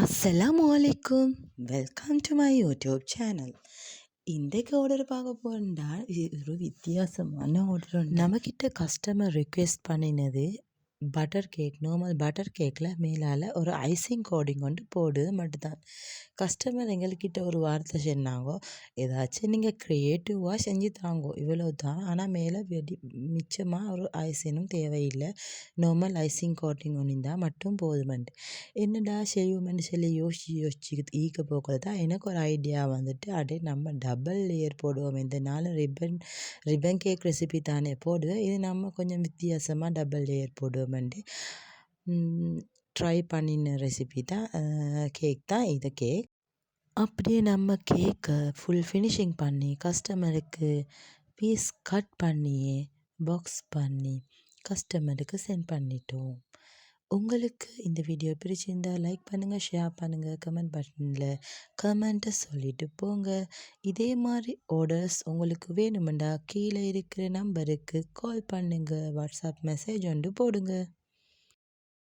அஸ்ஸலாமு அலைக்கும். Welcome to my YouTube channel. இன்றைக்கு ஆர்டர் பார்க்க போகிறா இது ஒரு வித்தியாசமான ஆர்டர். நம்மக்கிட்ட கஸ்டமர் ரிக்வெஸ்ட் பண்ணினது பட்டர் கேக். நார்மல் பட்டர் கேக்கில் மேலால் ஒரு ஐசிங் கோடிங் கொண்டு போடுது மட்டும்தான். கஸ்டமர் எங்கள்கிட்ட ஒரு வார்த்தை சொன்னாங்கோ, ஏதாச்சும் நீங்கள் க்ரியேட்டிவாக செஞ்சு தாங்கோ, இவ்வளோ தான். ஆனால் மேலே மிச்சமாக ஒரு ஐசினும் தேவையில்லை, நார்மல் ஐசிங் கோட்டிங் ஒன்று இருந்தால் மட்டும் போதுமெண்டு. என்னடா செய்வோமென்னு சொல்லி யோசிச்சு ஈக்க போக்குறது தான் எனக்கு ஒரு ஐடியா வந்துட்டு, அப்படியே நம்ம டபுள் லேயர் போடுவோம். இந்த நாள் ரிப்பன் கேக் ரெசிபி தானே போடுவேன், இது நம்ம கொஞ்சம் வித்தியாசமாக டபுள் லேயர் போடுவோமெண்டு ட்ரை பண்ணின ரெசிபி தான். கேக் தான் இது கேக். அப்படியே நம்ம கேக்கை ஃபுல் ஃபினிஷிங் பண்ணி கஸ்டமருக்கு பீஸ் கட் பண்ணி பாக்ஸ் பண்ணி கஸ்டமருக்கு சென்ட் பண்ணிட்டோம். உங்களுக்கு இந்த வீடியோ பிடிச்சிருந்தால் லைக் பண்ணுங்கள், ஷேர் பண்ணுங்கள், கமெண்ட் பட்டனில் கமெண்ட்டை சொல்லிட்டு போங்க. இதே மாதிரி ஆர்டர்ஸ் உங்களுக்கு வேணுமெண்டா கீழே இருக்கிற நம்பருக்கு கால் பண்ணுங்கள், வாட்ஸ்அப் மெசேஜ் ஒன்று போடுங்க.